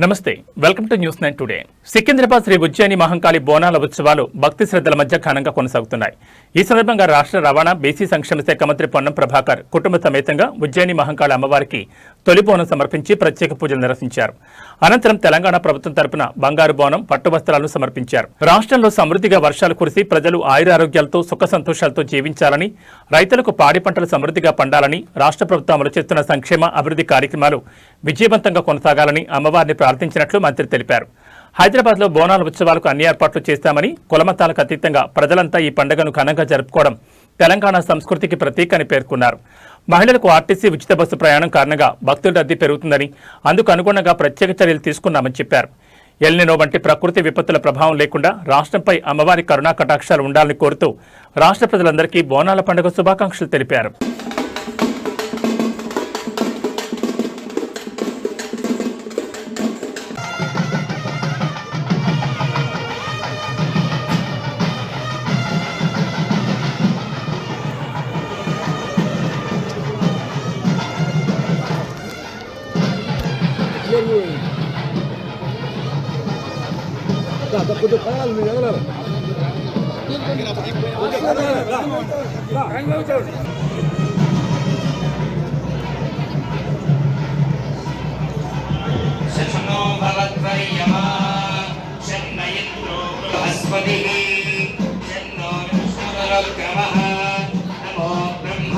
నమస్తే, welcome to news 9 today. Secunderabad Shri Ujjaini Mahankali బోనాల ఉత్సవాలు భక్తి శ్రద్ధల మధ్య ఘనంగా కొనసాగుతున్నాయి. ఈ సందర్భంగా రాష్ట్ర రవాణా బీసీ సంక్షేమ శాఖ మంత్రి పొన్నం ప్రభాకర్ కుటుంబ సమేతంగా ఉజ్జయిని మహంకాళి అమ్మవారికి తొలి బోనం సమర్పించి ప్రత్యేక పూజలు నిర్వహించారు. అనంతరం తెలంగాణ ప్రభుత్వం తరపున బంగారు బోనం, పట్టు వస్త్రాలను సమర్పించారు. రాష్ట్రంలో సమృద్ధిగా వర్షాలు కురిసి ప్రజలు ఆయురారోగ్యాలతో సుఖ సంతోషాలతో జీవించాలని, రైతులకు పాడి పంటలు సమృద్ధిగా పండాలని, రాష్ట్ర ప్రభుత్వం అమలు చేస్తున్న సంక్షేమ అభివృద్ధి కార్యక్రమాలు విజయవంతంగా కొనసాగాలని అమ్మవారిని ప్రార్థించినట్లు మంత్రి తెలిపారు. హైదరాబాద్ లో బోనాల ఉత్సవాలకు అన్ని ఏర్పాట్లు చేస్తామని, కులమతాలకు అతీతంగా ప్రజలంతా ఈ పండుగను ఘనంగా జరుపుకోవడం తెలంగాణ సంస్కృతికి ప్రతీక అని పేర్కొన్నారు. మహిళలకు ఆర్టీసీ ఉచిత బస్సు ప్రయాణం కారణంగా భక్తుల రద్దీ పెరుగుతుందని, అందుకు అనుగుణంగా ప్రత్యేక చర్యలు తీసుకున్నామని చెప్పారు. ఎల్నినో వంటి ప్రకృతి విపత్తుల ప్రభావం లేకుండా రాష్ట్రంపై అమ్మవారి కరుణా కటాక్షాలు ఉండాలని కోరుతూ రాష్ట్ర ప్రజలందరికీ బోనాల పండుగ శుభాకాంక్షలు తెలిపారు. శశనో భవద్వర్యమా శన్నయింద్రో బృహస్పతిః శన్నో విష్ణురుక్రమః నమో బ్రహ్మ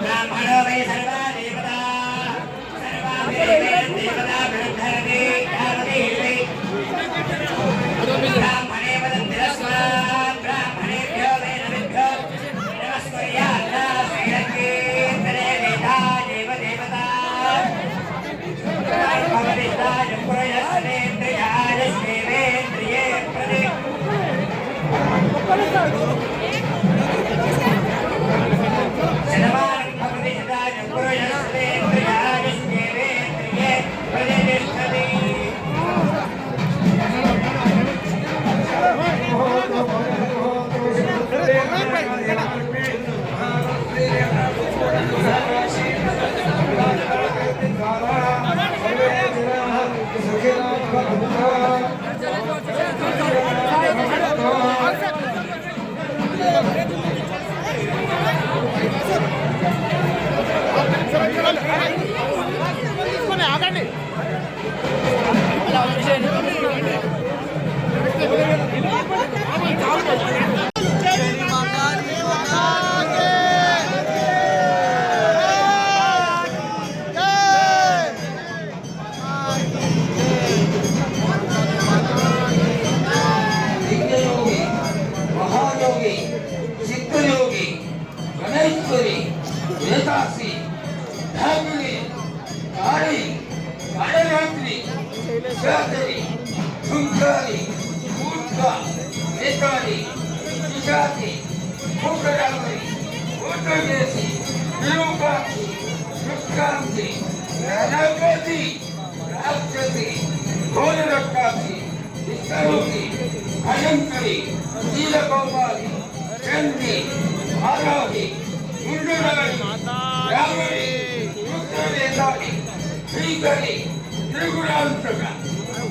బ్రాహ్మణో వై సర్వా దేవతా దేవతా బ్రహ్మణే బ్రాహ్మణే వదంతి రస్మాన్ బ్రాహ్మణేభ్యో వై నమేభ్యో నమస్కర్యాత్ శ్రీరంగేంద్రే వేదా దేవ దేవతా భగవదేతాయ పురయస్నేంద్రియాయ శ్రీవేంద్రియే ప్రదే శనవారం భగవదేతాయ పురయస్నేంద్రియాయ శ్రీవేంద్రియే ప్రదే వేదాసి ధాగుని కాళి కాళరాత్రి శాతరి శుంకారి మూర్ఖ నేతారి విషాతి మూకరామరి మూర్ఖేసి విరూపాక్షి దుష్కాంతి నరపతి రాక్షసి ఘోరరక్షాసి విష్ణుకి భయంకరి నీలకౌమారి చండి ఆరాధి ముందురాని రామని రుద్రవేదాని శ్రీకరి త్రిగుణాంతక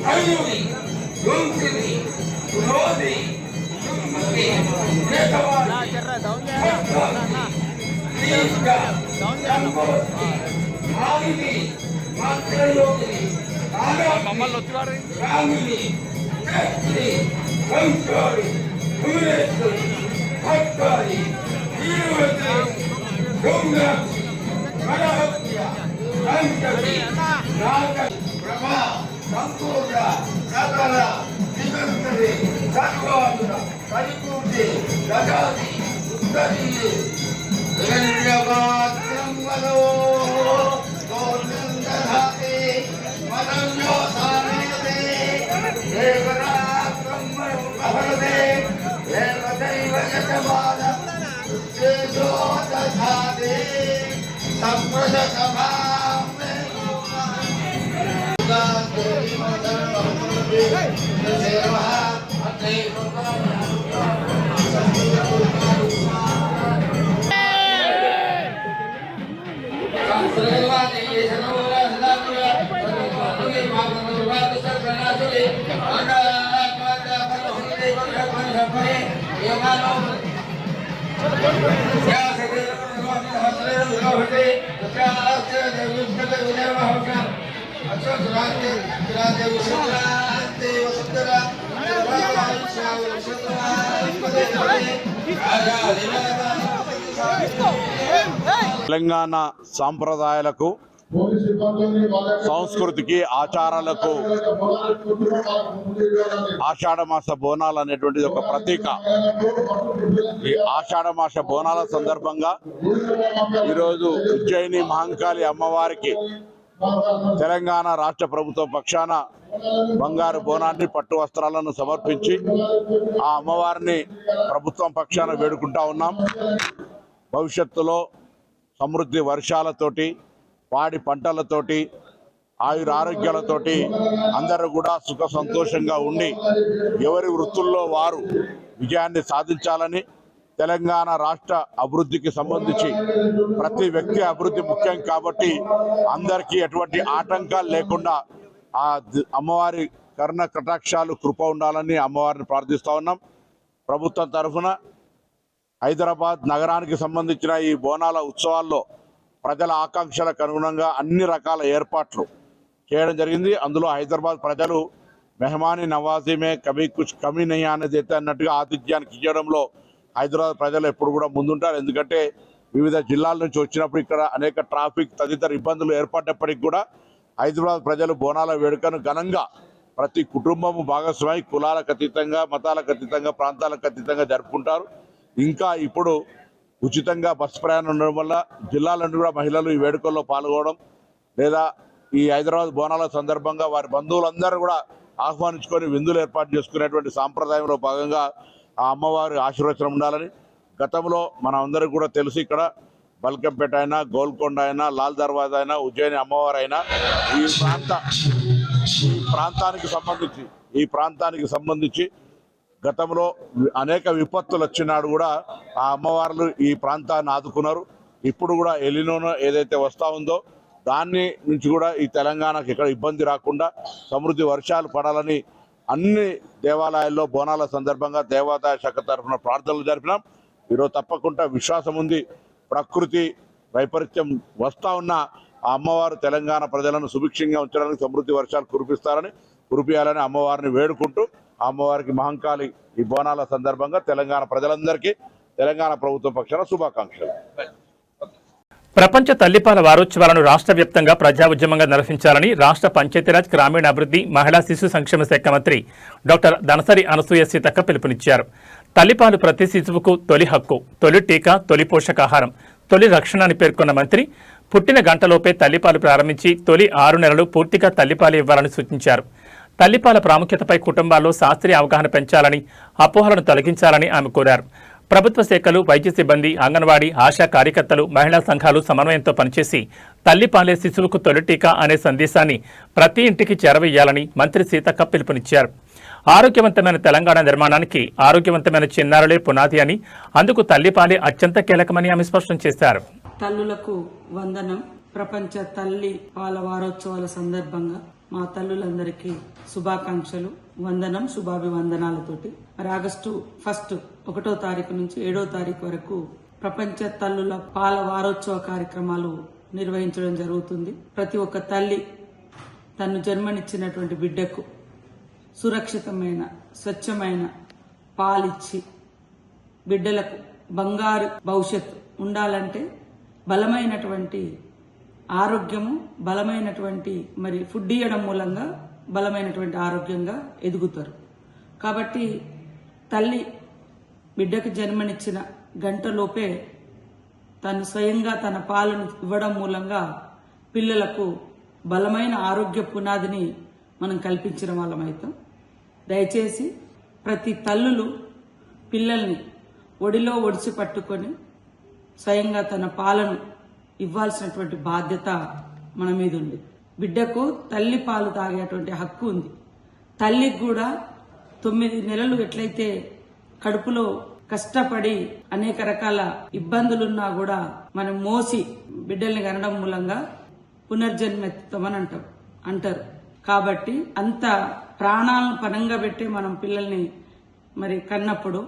భైరవి యోంకిని క్రోధి యుగ్మతి నేతవాది భక్తాంతి శ్రీష్ట సంభోస్తి ఆవిని మాత్రయోగిని రామిని శక్తి సంస్కారి భువనేశ్వరి భక్తారి వీరవతి గౌరాక్షి కళహత్య అంతటి నాగరి ప్రభా సంపూర్ణ సకల నిరంతరి సర్వాంగ పరిపూర్తి గజాది ఉత్తరీయే హిరణ్యపాత్రంవదో గోవిందధాతే మదన్యో సామేతే దేవరా బ్రహ్మణో భవతే దేవదైవ యజమాన तेजो दधाते संप्रद सभा में తెలంగాణ సాంప్రదాయాలకు సంస్కృతికి ఆచారాలకు ఆషాఢమాస బోనాలు అనేటువంటిది ఒక ప్రతీక. ఈ ఆషాఢమాస బోనాల సందర్భంగా ఈరోజు ఉజ్జయిని మహంకాళి అమ్మవారికి తెలంగాణ రాష్ట్ర ప్రభుత్వం పక్షాన బంగారు బోనాన్ని పట్టు వస్త్రాలను సమర్పించి ఆ అమ్మవారిని ప్రభుత్వం పక్షాన వేడుకుంటా ఉన్నాం. భవిష్యత్తులో సమృద్ధి వర్షాలతోటి, పాడి పంటలతోటి, ఆయురారోగ్యాలతోటి అందరూ కూడా సుఖ సంతోషంగా ఉండి ఎవరి వృత్తుల్లో వారు విజయాన్ని సాధించాలని, తెలంగాణ రాష్ట్ర అభివృద్ధికి సంబంధించి ప్రతి వ్యక్తి అభివృద్ధి ముఖ్యం కాబట్టి అందరికీ ఎటువంటి ఆటంకాలు లేకుండా ఆ అమ్మవారి కరుణ కటాక్షాలు కృప ఉండాలని అమ్మవారిని ప్రార్థిస్తూ ఉన్నాం. ప్రభుత్వం తరఫున హైదరాబాద్ నగరానికి సంబంధించిన ఈ బోనాల ఉత్సవాల్లో ప్రజల ఆకాంక్షలకు అనుగుణంగా అన్ని రకాల ఏర్పాట్లు చేయడం జరిగింది. అందులో హైదరాబాద్ ప్రజలు మెహమాని నవాజీమే కభీ కుచ్ కమీ నహీ అనేది అయితే అన్నట్టుగా ఆతిథ్యానికి ఇవ్వడంలో హైదరాబాద్ ప్రజలు ఎప్పుడు కూడా ముందుంటారు. ఎందుకంటే వివిధ జిల్లాల నుంచి వచ్చినప్పుడు ఇక్కడ అనేక ట్రాఫిక్ తదితర ఇబ్బందులు ఏర్పడినప్పటికీ కూడా హైదరాబాద్ ప్రజలు బోనాల వేడుకను ఘనంగా ప్రతి కుటుంబము భాగస్వామి కులాలకు అతీతంగా, మతాలకు అతీతంగా, ప్రాంతాలకు అతీతంగా జరుపుకుంటారు. ఇంకా ఇప్పుడు ఉచితంగా బస్సు ప్రయాణం ఉండడం వల్ల జిల్లాల నుండి కూడా మహిళలు ఈ వేడుకల్లో పాల్గొనడం లేదా ఈ హైదరాబాద్ బోనాల సందర్భంగా వారి బంధువులందరూ కూడా ఆహ్వానించుకొని విందులు ఏర్పాటు చేసుకునేటువంటి సాంప్రదాయంలో భాగంగా ఆ అమ్మవారి ఆశీర్వచనం ఉండాలని గతంలో మన అందరికీ కూడా తెలుసు. ఇక్కడ బల్కంపేట అయినా, గోల్కొండ అయినా, లాల్ దర్వాజా అయినా, ఉజ్జయిని అమ్మవారు అయినా ఈ ప్రాంతానికి సంబంధించి గతంలో అనేక విపత్తులు వచ్చినాడు కూడా ఆ అమ్మవార్లు ఈ ప్రాంతాన్ని ఆదుకున్నారు. ఇప్పుడు కూడా ఎలినోనో ఏదైతే వస్తూ ఉందో దాన్ని నుంచి కూడా ఈ తెలంగాణకు ఇక్కడ ఇబ్బంది రాకుండా సమృద్ధి వర్షాలు పడాలని అన్ని దేవాలయాల్లో బోనాల సందర్భంగా దేవాదాయ శాఖ తరఫున ప్రార్థనలు జరిపినాం. ఈరోజు తప్పకుండా విశ్వాసం ఉంది, ప్రకృతి వైపరీత్యం వస్తూ ఉన్న ఆ అమ్మవారు తెలంగాణ ప్రజలను సుభిక్షంగా ఉంచడానికి సమృద్ధి వర్షాలు కురిపియాలని అమ్మవారిని వేడుకుంటూ ఆ అమ్మవారికి మహంకాళి ఈ బోనాల సందర్భంగా తెలంగాణ ప్రజలందరికీ తెలంగాణ ప్రభుత్వం పక్షాన శుభాకాంక్షలు. ప్రపంచ తల్లిపాల వారోత్సవాలను రాష్ట్ర వ్యాప్తంగా ప్రజా ఉద్యమంగా నిర్వహించాలని రాష్ట్ర పంచాయతీరాజ్, గ్రామీణాభివృద్ధి, మహిళా శిశు సంక్షేమ శాఖ మంత్రి డాక్టర్ ధనసరి అనసూయ సీతక్క పిలుపునిచ్చారు. తల్లిపాలు ప్రతి శిశువుకు తొలి హక్కు, తొలి టీకా, తొలి పోషకాహారం, తొలి రక్షణ అని పేర్కొన్న మంత్రి పుట్టిన గంటలోపే తల్లిపాలు ప్రారంభించి తొలి 6 నెలలు పూర్తిగా తల్లిపాలు ఇవ్వాలని సూచించారు. తల్లిపాల ప్రాముఖ్యతపై కుటుంబాల్లో శాస్త్రీయ అవగాహన పెంచాలని, అపోహలను తొలగించాలని ఆమె కోరారు. ప్రభుత్వ శాఖలు, వైద్య సిబ్బంది, అంగన్వాడీ, ఆశా కార్యకర్తలు, మహిళా సంఘాలు సమన్వయంతో పనిచేసి తల్లిపాలే శిశువుకు తొలి టీకా అనే సందేశాన్ని ప్రతి ఇంటికి చేరవేయాలని మంత్రి సీతక్క పిలుపునిచ్చారు. ఆరోగ్యవంతమైన తెలంగాణ నిర్మాణానికి ఆరోగ్యవంతమైన చిన్నారులే పునాది అని, అందుకు తల్లిపాలే అత్యంత కీలకమని ఆమె స్పష్టం చేశారు. తల్లులకు వందనం. ప్రపంచ తల్లి పాల వారోత్సవాల సందర్భంగా మా తల్లులందరికీ శుభాకాంక్షలు, వందనం, శుభాభివందనాలతోటి. మరి ఆగస్టు 1వ తారీఖు నుంచి 7వ తారీఖు వరకు ప్రపంచ తల్లుల పాల వారోత్సవ కార్యక్రమాలు నిర్వహించడం జరుగుతుంది. ప్రతి ఒక్క తల్లి తను జన్మనిచ్చినటువంటి బిడ్డకు సురక్షితమైన, స్వచ్ఛమైన పాలిచ్చి బిడ్డలకు బంగారు భవిష్యత్తు ఉండాలంటే బలమైనటువంటి ఆరోగ్యము, బలమైనటువంటి మరి ఫుడ్ ఇవ్వడం మూలంగా బలమైనటువంటి ఆరోగ్యంగా ఎదుగుతారు. కాబట్టి తల్లి బిడ్డకు జన్మనిచ్చిన గంటలోపే తను స్వయంగా తన పాలను ఇవ్వడం మూలంగా పిల్లలకు బలమైన ఆరోగ్య పునాదిని మనం కల్పించిన వాళ్ళమైతాం. దయచేసి ప్రతి తల్లులు పిల్లల్ని ఒడిలో ఒడిసి పట్టుకొని స్వయంగా తన పాలను ఇవ్వాల్సినటువంటి బాధ్యత మన మీద ఉంది. బిడ్డకు తల్లి పాలు తాగేటువంటి హక్కు ఉంది. తల్లికి కూడా 9 నెలలు ఎట్లయితే కడుపులో కష్టపడి అనేక రకాల ఇబ్బందులున్నా కూడా మనం మోసి బిడ్డల్ని కనడం మూలంగా పునర్జన్మెత్తుతామని అంటారు. కాబట్టి అంత ప్రాణాలను పణంగా పెట్టి మనం పిల్లల్ని మరి కన్నప్పుడు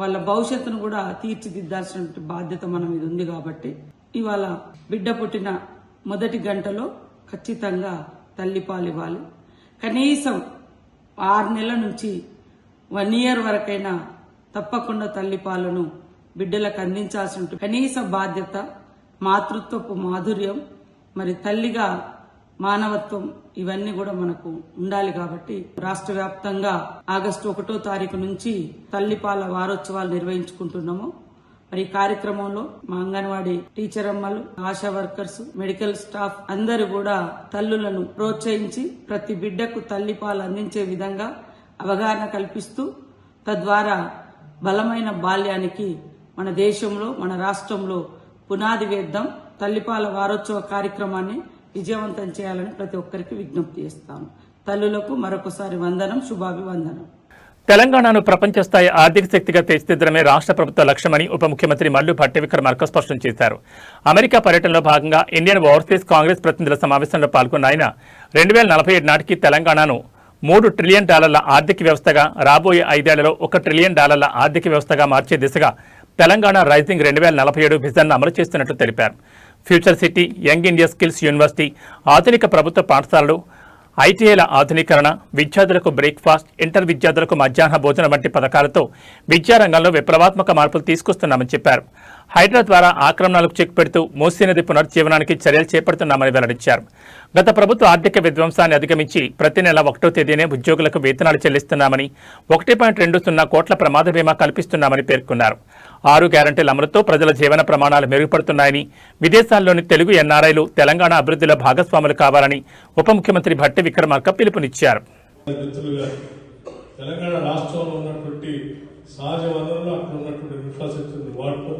వాళ్ళ భవిష్యత్తును కూడా తీర్చిదిద్దాల్సిన బాధ్యత మన మీద ఉంది. కాబట్టి ఇవాళ బిడ్డ పుట్టిన మొదటి గంటలో ఖచ్చితంగా తల్లిపాలు ఇవ్వాలి. కనీసం 6 నెలల నుంచి 1 year వరకైనా తప్పకుండా తల్లిపాలను బిడ్డలకు అందించాల్సి ఉంటుంది. కనీస బాధ్యత, మాతృత్వపు మాధుర్యం, మరి తల్లిగా మానవత్వం ఇవన్నీ కూడా మనకు ఉండాలి. కాబట్టి రాష్ట్ర వ్యాప్తంగా ఆగస్టు 1వ తారీఖు నుంచి తల్లిపాల వారోత్సవాలు నిర్వహించుకుంటున్నాము. మరి ఈ కార్యక్రమంలో మా అంగన్వాడీ టీచర్ అమ్మలు, ఆశా వర్కర్స్, మెడికల్ స్టాఫ్ అందరూ కూడా తల్లులను ప్రోత్సహించి ప్రతి బిడ్డకు తల్లిపాలు అందించే విధంగా అవగాహన కల్పిస్తూ తద్వారా బలమైన బాల్యానికి మన దేశంలో, మన రాష్ట్రంలో పునాది వేద్దాం. తల్లిపాల వారోత్సవ కార్యక్రమాన్ని విజయవంతం చేయాలని ప్రతి ఒక్కరికి విజ్ఞప్తి చేస్తాను. తల్లులకు మరొకసారి వందనం, శుభాభివందనం. తెలంగాణను ప్రపంచ స్థాయి ఆర్థిక శక్తిగా తీర్చిదిద్దడమే రాష్ట్ర ప్రభుత్వ లక్ష్యమని ఉప ముఖ్యమంత్రి మల్లు భట్టి విక్రమార్క స్పష్టం చేశారు. అమెరికా పర్యటనలో భాగంగా ఇండియన్ ఓవర్సీస్ కాంగ్రెస్ ప్రతినిధుల సమావేశంలో పాల్గొన్న ఆయన 2047 నాటికి తెలంగాణను $3 ట్రిలియన్ ఆర్థిక వ్యవస్థగా, రాబోయే 5 ఏళ్లలో $1 ట్రిలియన్ ఆర్థిక వ్యవస్థగా మార్చే దిశగా తెలంగాణ రైజింగ్ 2047 విజన్ అమలు చేస్తున్నట్లు తెలిపారు. Future city, young India skills university, ఆధునిక ప్రభుత్వ పాఠశాలలు, ఐటీఐల ఆధునీకరణ, విద్యార్థులకు బ్రేక్ఫాస్ట్, ఇంటర్ విద్యార్థులకు మధ్యాహ్న భోజనం వంటి పథకాలతో విద్యారంగంలో విప్లవాత్మక మార్పులు తీసుకొస్తున్నామని చెప్పారు. హైడ్రా ద్వారా ఆక్రమణలకు చెక్ పెడుతూ మూసీ నది పునరుజ్జీవనానికి చర్యలు చేపడుతున్నామని వెల్లడించారు. గత ప్రభుత్వ ఆర్థిక విధ్వంసాన్ని అధిగమించి ప్రతి నెల 1వ తేదీనే ఉద్యోగులకు వేతనాలు చెల్లిస్తున్నామని, 1.20 కోట్ల ప్రమాద బీమా కల్పిస్తున్నామని పేర్కొన్నారు. 6 గ్యారంటీల అమలుతో ప్రజల జీవన ప్రమాణాలు మెరుగుపడుతున్నాయని, విదేశాల్లోని తెలుగు ఎన్ఆర్ఐలు తెలంగాణ అభివృద్ధిలో భాగస్వాములు కావాలని ఉప ముఖ్యమంత్రి భట్టి విక్రమార్క పిలుపునిచ్చారు. తెలంగాణ రాష్ట్రంలో ఉన్నటువంటి సహజ వనరులు, అక్కడ ఉన్నటువంటి ఇన్ఫ్రాస్ట్రక్చర్ వాడుతూ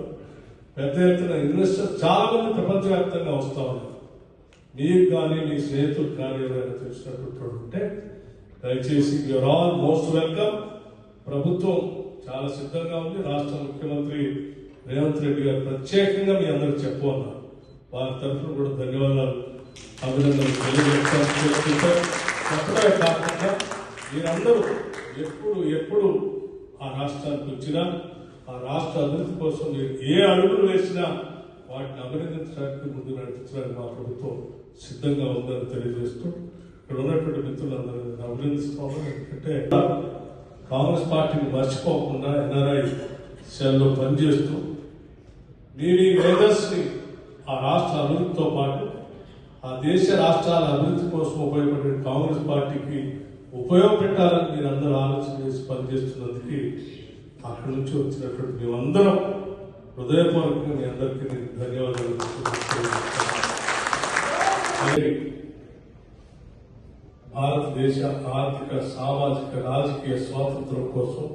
పెద్ద ఎత్తున ఇన్వెస్టర్ చాలా మంది ప్రపంచవ్యాప్తంగా వస్తూ ఉన్నారు. మీకు కానీ మీ స్నేహితులకు కానీ ఎవరైనా తెలిసినటువంటి ఉంటే దయచేసి యూఆర్ ఆల్ మోస్ట్ వెల్కమ్. ప్రభుత్వం చాలా సిద్ధంగా ఉంది. రాష్ట్ర ముఖ్యమంత్రి రేవంత్ రెడ్డి గారు ప్రత్యేకంగా మీ అందరికి చెప్పన్నారు. వారి తరఫున కూడా ధన్యవాదాలు, అభినందనలు తెలియజేస్తారు. చెప్పడమే కాకుండా మీరందరూ ఎప్పుడు ఆ రాష్ట్రానికి వచ్చినా, ఆ రాష్ట్ర అభివృద్ధి కోసం మీరు ఏ అడుగులు వేసినా వాటిని అభినందించడానికి, ముందు నడిపించడానికి మా ప్రభుత్వం సిద్ధంగా ఉందని తెలియజేస్తూ ఇక్కడ ఉన్నటువంటి మిత్రులందరూ అభినందిస్తాము. ఎందుకంటే కాంగ్రెస్ పార్టీని మర్చిపోకుండా ఎన్ఆర్ఐ సెల్లో పనిచేస్తూ మీరు ఈ మేధస్సుని ఆ రాష్ట్ర అభివృద్ధితో పాటు ఆ దేశ రాష్ట్రాల అభివృద్ధి కోసం ఉపయోగపడే కాంగ్రెస్ పార్టీకి ఉపయోగపెట్టాలని మీరు అందరూ ఆలోచన చేసి పనిచేస్తున్నందుకు అక్కడి నుంచి వచ్చినటువంటి మేమందరం హృదయపూర్వకంగా మీ అందరికీ నేను ధన్యవాదాలు. భారతదేశ ఆర్థిక, సామాజిక, రాజకీయ స్వాతంత్రం కోసం,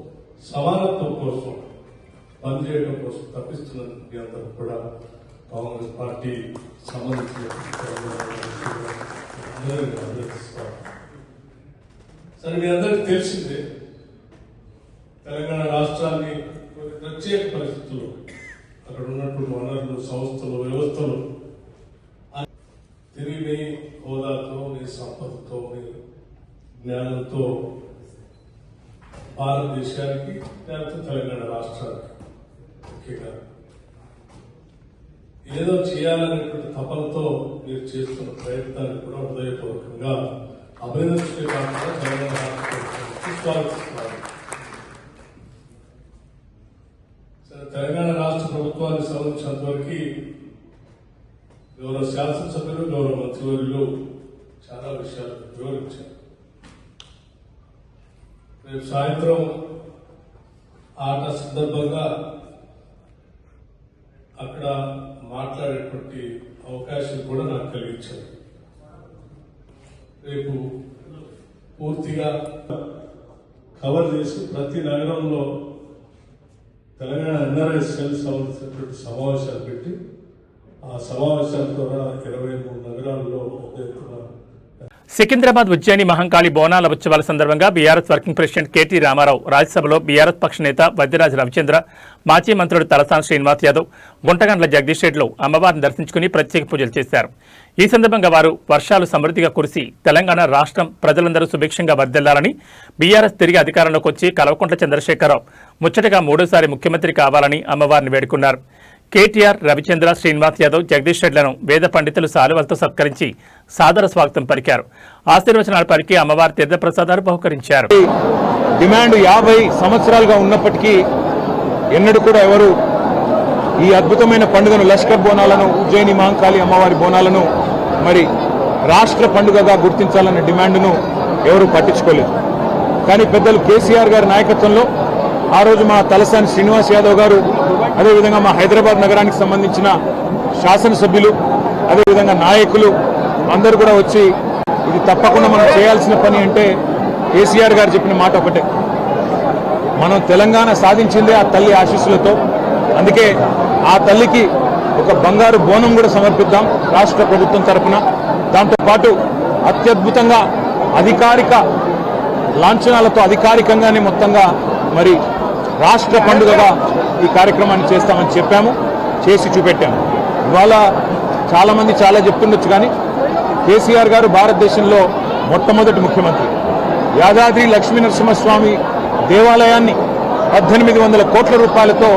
సమానత్వం కోసం పనిచేయడం కోసం తప్పిస్తున్నందుకు మీ అందరూ కూడా కాంగ్రెస్ పార్టీ సంబంధించిన అభినందిస్తారు. సరే, మీ అందరికీ తెలిసిందే తెలంగాణ రాష్ట్రాన్ని కొన్ని ప్రత్యేక పరిస్థితులు, అక్కడ ఉన్నటువంటి వనరులు, సంస్థలు, వ్యవస్థలు తిరిగి నీ హోదాతో, నీ సంపదతో, నీ జ్ఞానంతో భారతదేశానికి, లేకపోతే తెలంగాణ రాష్ట్రానికి ముఖ్యంగా ఏదో చేయాలనేటువంటి తపనతో మీరు చేస్తున్న ప్రయత్నాన్ని కూడా హృదయపూర్వకంగా అభినందించే కాకుండా తెలంగాణ రాష్ట్రానికి స్వాగతిస్తున్నారు. తెలంగాణ రాష్ట్ర ప్రభుత్వానికి సంబంధించినంతవరకు గౌరవ శాసనసభ్యులు, గౌరవ మంత్రివర్యులు చాలా విషయాలు వివరించారు. రేపు సాయంత్రం ఆట సందర్భంగా అక్కడ మాట్లాడేటువంటి అవకాశం కూడా నాకు కలిగించారు. రేపు పూర్తిగా కవర్ చేసి ప్రతి నగరంలో తెలంగాణ ఎన్ఆర్ఐ సెల్ సంబంధించినటువంటి సమావేశాలు పెట్టి ఆ సమావేశాల ద్వారా 23 నగరాల్లో పెద్ద ఎత్తున సికింద్రాబాద్ ఉజ్జయిని మహంకాళి బోనాల ఉత్సవాల సందర్భంగా BRS working president KT Rama Rao రాజ్యసభలో బీఆర్ఎస్ పక్ష నేత వద్దిరాజు రవిచంద్ర, మాజీ మంత్రులు తలసాని శ్రీనివాస్ యాదవ్, గుంటగండ్ల జగదీష్ రెడ్డిలు అమ్మవారిని దర్శించుకుని ప్రత్యేక పూజలు చేశారు. ఈ సందర్భంగా వారు వర్షాలు సమృద్ధిగా కురిసి తెలంగాణ రాష్ట్రం ప్రజలందరూ సుభిక్షంగా వర్ధిల్లాలని, బీఆర్ఎస్ తిరిగి అధికారంలోకి వచ్చి కల్వకుంట్ల చంద్రశేఖరరావు ముచ్చటగా మూడోసారి ముఖ్యమంత్రి కావాలని అమ్మవారిని వేడుకున్నారు. కేటీఆర్, రవిచంద్ర, శ్రీనివాస్ యాదవ్, జగదీష్ రెడ్లను వేద పండితులు సాలువలతో సత్కరించి సాదర స్వాగతం పలికారు. ఆశీర్వచనాలు పలికి అమ్మవారి తీర్థప్రసాదాలు బహుకరించారు. డిమాండ్ 50 సంవత్సరాలుగా ఉన్నప్పటికీ ఎన్నడూ కూడా ఎవరు ఈ అద్భుతమైన పండుగను లష్కర్ బోనాలను, ఉజ్జయిని మహంకాళి అమ్మవారి బోనాలను మరి రాష్ట్ర పండుగగా గుర్తించాలన్న డిమాండ్ను ఎవరు పట్టించుకోలేదు. కానీ పెద్దలు కేసీఆర్ గారి నాయకత్వంలో ఆ రోజు మా తలసాని శ్రీనివాస్ యాదవ్ గారు, అదేవిధంగా మా హైదరాబాద్ నగరానికి సంబంధించిన శాసనసభ్యులు, అదేవిధంగా నాయకులు అందరూ కూడా వచ్చి ఇది తప్పకుండా మనం చేయాల్సిన పని అంటే కేసీఆర్ గారు చెప్పిన మాట ఒకటే, మనం తెలంగాణ సాధించిందే ఆ తల్లి ఆశీస్సులతో. అందుకే ఆ తల్లికి ఒక బంగారు బోనం కూడా సమర్పిద్దాం రాష్ట్ర ప్రభుత్వం తరఫున. దాంతోపాటు అత్యద్భుతంగా అధికారిక లాంఛనాలతో అధికారికంగానే మొత్తంగా మరి రాష్ట్ర పండుగగా ఈ కార్యక్రమాన్ని చేస్తామని చెప్పాము, చేసి చూపెట్టాము. ఇవాళ చాలామంది చాలా చెప్తుండొచ్చు, కానీ కేసీఆర్ గారు భారతదేశంలో మొట్టమొదటి ముఖ్యమంత్రి. యాదాద్రి లక్ష్మీనరసింహస్వామి దేవాలయాన్ని 1800 కోట్ల రూపాయలతో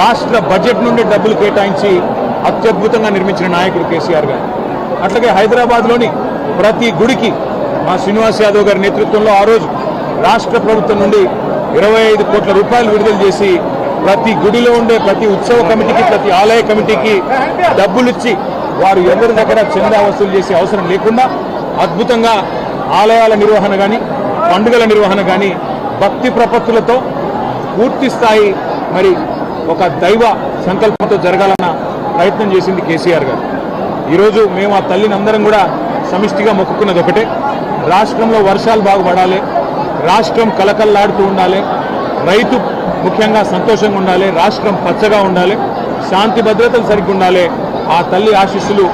రాష్ట్ర బడ్జెట్ నుండి డబ్బులు కేటాయించి అత్యద్భుతంగా నిర్మించిన నాయకుడు కేసీఆర్ గారు. అట్లాగే హైదరాబాద్లోని ప్రతి గుడికి మా శ్రీనివాస్ యాదవ్ గారి నేతృత్వంలో ఆ రోజు రాష్ట్ర ప్రభుత్వం నుండి 25 కోట్ల రూపాయలు విడుదల చేసి ప్రతి గుడిలో ఉండే ప్రతి ఉత్సవ కమిటీకి, ప్రతి ఆలయ కమిటీకి డబ్బులిచ్చి వారు ఎవరి దగ్గర చందా వసూలు చేసే అవసరం లేకుండా అద్భుతంగా ఆలయాల నిర్వహణ కానీ, పండుగల నిర్వహణ కానీ భక్తి ప్రపత్తులతో పూర్తి స్థాయి మరి ఒక దైవ సంకల్పంతో జరగాలన్న ప్రయత్నం చేసింది కేసీఆర్ గారు. ఈరోజు మేము ఆ తల్లిని అందరం కూడా సమిష్టిగా మొక్కుకున్నది ఒకటే, రాష్ట్రంలో వర్షాలు బాగుపడాలి, రాష్ట్రం కలకల్లాడుతూ ఉండాలి, రైతు ముఖ్యంగా సంతోషంగా ఉండాలి, రాష్ట్రం పచ్చగా ఉండాలి, శాంతి భద్రతలు సరిగ్గా ఉండాలి. ఆ తల్లి ఆశీస్సులు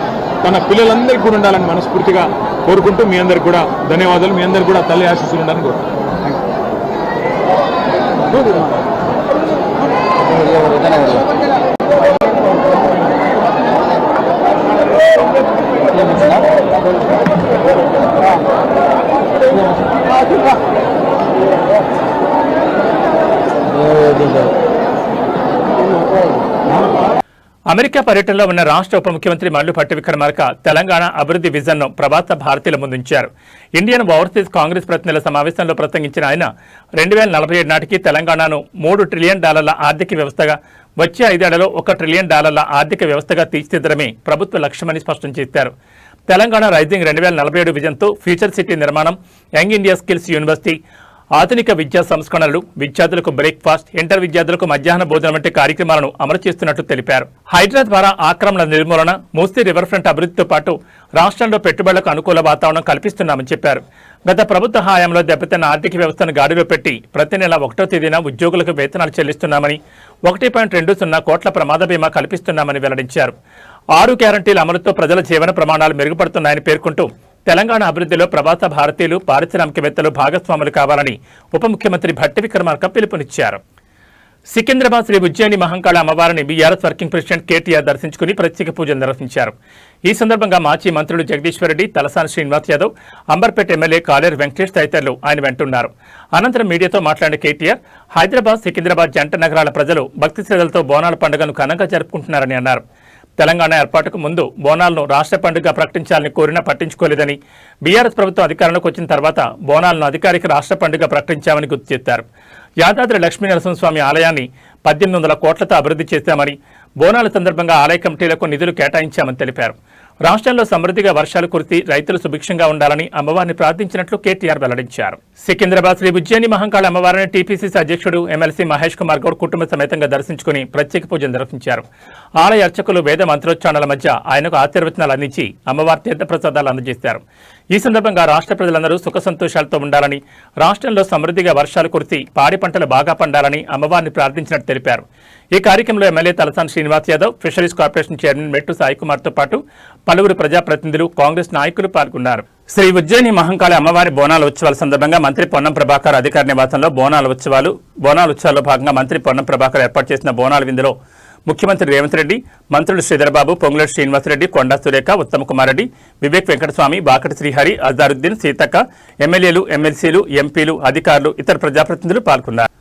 తన పిల్లలందరికీ కూడా ఉండాలని మనస్ఫూర్తిగా కోరుకుంటూ మీ అందరికి కూడా ధన్యవాదాలు. మీ అందరికి కూడా తల్లి ఆశీస్సులు ఉండాలని కోరుకుంటున్నాను. అమెరికా పర్యటనలో ఉన్న రాష్ట్ర ఉప ముఖ్యమంత్రి మల్లుపట్టి విక్రమార్క తెలంగాణ అభివృద్ధి విజన్ను ప్రవాస భారతీయుల ముందుంచారు. ఇండియన్ ఓవర్సీస్ కాంగ్రెస్ ప్రతినిధుల సమావేశంలో ప్రసంగించిన ఆయన 2047 నాటికి తెలంగాణను $3 ట్రిలియన్ ఆర్థిక వ్యవస్థగా, వచ్చే 5 ఏళ్లలో $1 ట్రిలియన్ ఆర్థిక వ్యవస్థగా తీర్చిదిద్దడమే ప్రభుత్వ లక్ష్యమని స్పష్టం చేశారు. తెలంగాణ రైజింగ్ 2047 విజన్తో ఫ్యూచర్ సిటీ నిర్మాణం, యంగ్ ఇండియా స్కిల్స్ యూనివర్సిటీ, ఆధునిక విద్యా సంస్కరణలు, విద్యార్థులకు బ్రేక్ఫాస్ట్, ఇంటర్ విద్యార్థులకు మధ్యాహ్న భోజనం వంటి కార్యక్రమాలను అమలు చేస్తున్నట్లు తెలిపారు. హైడ్రా ద్వారా ఆక్రమణల నిర్మూలన, మూసీ రివర్ ఫ్రంట్ అభివృద్ధితో పాటు రాష్ట్రంలో పెట్టుబడులకు అనుకూల వాతావరణం కల్పిస్తున్నామని చెప్పారు. గత ప్రభుత్వ హయాంలో దెబ్బతిన్న ఆర్థిక వ్యవస్థను గాడిలో పెట్టి ప్రతి నెల 1వ తేదీన ఉద్యోగులకు వేతనాలు చెల్లిస్తున్నామని, 1.20 కోట్ల ప్రమాద బీమా కల్పిస్తున్నామని వెల్లడించారు. 6 గ్యారంటీల అమలుతో ప్రజల జీవన ప్రమాణాలు మెరుగుపడుతున్నాయని పేర్కొంటూ తెలంగాణ అభివృద్ధిలో ప్రవాస భారతీయులు, పారిశ్రామికవేత్తలు భాగస్వాములు కావాలని ఉప ముఖ్యమంత్రి భట్టి విక్రమార్క పిలుపునిచ్చారు. సికింద్రాబాద్ శ్రీ ఉజ్జయిని మహంకాళి అమ్మవారిని బీఆర్ఎస్ వర్కింగ్ ప్రెసిడెంట్ కేటీఆర్ దర్శించుకుని ప్రత్యేక పూజలు నిర్వహించారు. ఈ సందర్భంగా మాజీ మంత్రులు జగదీశ్వర్ రెడ్డి, తలసాని శ్రీనివాస్ యాదవ్, అంబర్పేట ఎమ్మెల్యే కాలేరు వెంకటేష్ తదితరులు ఆయన వెంటున్నారు. అనంతరం మీడియాతో మాట్లాడిన కేటీఆర్, హైదరాబాద్, సికింద్రాబాద్ జంట నగరాల ప్రజలు భక్తి శ్రద్ధలతో బోనాల పండుగను ఘనంగా జరుపుకుంటున్నారని అన్నారు. తెలంగాణ ఏర్పాటుకు ముందు బోనాలను రాష్ట్ర పండుగగా ప్రకటించాలని కోరినా పట్టించుకోలేదని, బీఆర్ఎస్ ప్రభుత్వం అధికారంలోకి వచ్చిన తర్వాత బోనాలను అధికారిక రాష్ట్ర పండుగ ప్రకటించామని గుర్తు చేశారు. యాదాద్రి లక్ష్మీనరసింహస్వామి ఆలయాన్ని 1800 కోట్లతో అభివృద్ధి చేశామని, బోనాల సందర్భంగా ఆలయ కమిటీలకు నిధులు కేటాయించామని తెలిపారు. రాష్ట్రంలో సమృద్ధిగా వర్షాలు కురిసి రైతులు సుభిక్షంగా ఉండాలని అమ్మవారిని ప్రార్థించినట్లు కేటీఆర్ వెల్లడించారు. సికింద్రాబాద్ శ్రీ ఉజ్జయిని మహంకాళి అమ్మవారిని టీపీసీసీ అధ్యక్షుడు ఎమ్మెల్సీ మహేష్ కుమార్ గౌడ్ కుటుంబ సమేతంగా దర్శించుకుని ప్రత్యేక పూజలు నిర్వహించారు. ఆలయ అర్చకులు వేద మంత్రోచ్చారణల మధ్య ఆయనకు ఆశీర్వచనాలు అందించి అమ్మవారి తీర్థప్రసాదాలు అందజేశారు. ఈ సందర్భంగా రాష్ట్ర ప్రజలందరూ సుఖ సంతోషాలతో ఉండాలని, రాష్ట్రంలో సమృద్ధిగా వర్షాలు కురిసి పాడి పంటలు బాగా పండాలని అమ్మవారిని ప్రార్థించినట్టు తెలిపారు. ఈ కార్యక్రమంలో MLA Talasani Srinivas Yadav, fisheries corporation chairman మెట్టు సాయి కుమార్తో పాటు పలువురు ప్రజాప్రతినిధులు, కాంగ్రెస్ నాయకులు పాల్గొన్నారు. శ్రీ ఉజ్జయిని మహంకాళి అమ్మవారి బోనాల ఉత్సవాల సందర్భంగా మంత్రి పొన్నం ప్రభాకర్ అధికార నివాసంలో బోనాల ఉత్సవాల్లో భాగంగా మంత్రి పొన్నం ప్రభాకర్ ఏర్పాటు చేసిన బోనాల విందులో ముఖ్యమంత్రి రేవంత్ రెడ్డి, మంత్రులు శ్రీధరబాబు, పొంగులేటి శ్రీనివాసరెడ్డి, కొండా సురేఖ, ఉత్తమ్ కుమార్ రెడ్డి, వివేక్ వెంకటస్వామి, బాకటి శ్రీహరి, అజారుద్దీన్, సీతక్క, ఎమ్మెల్యేలు, ఎమ్మెల్సీలు, ఎంపీలు, అధికారులు, ఇతర ప్రజాప్రతినిధులు పాల్గొన్నారు.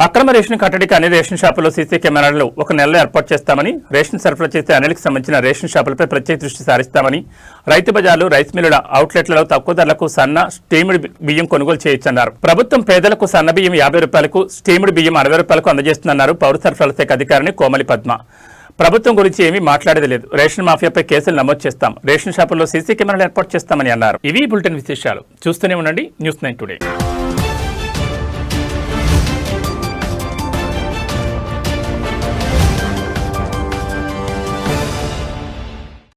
అక్రమ రేషన్ కట్టడికి అన్ని రేషన్ షాపుల్లో సీసీ కెమెరాలు 1 నెలలో ఏర్పాటు చేస్తామని, రేషన్ సరఫరా చేసే అనిల్కి సంబంధించిన రేషన్ షాపులపై ప్రత్యేక దృష్టి సారిస్తామని, రైతు బజార్లు, రైస్ మిల్లుల అవుట్లెట్లలో తక్కువ ధరలకు సన్న, స్టీమ్డ్ బియ్యం కొనుగోలు చేయొచ్చన్నారు. ప్రభుత్వం పేదలకు సన్న బియ్యం 50 రూపాయలకు, స్టీమ్డ్ బియ్యం 60 రూపాయలకు అందజేస్తుందన్నారు పౌర సరఫరాల శాఖ అధికారిని కోమలి పద్మ. ప్రభుత్వం గురించి ఏమీ మాట్లాడేది లేదు. రేషన్ మాఫియాపై కేసులు నమోదు చేస్తాం, రేషన్ షాపుల్లో సీసీ కెమెరాలు ఏర్పాటు చేస్తామని అన్నారు. ఇవి బులెటిన్ విశేషాలు. చూస్తూనే ఉండండి న్యూస్ 9 టుడే.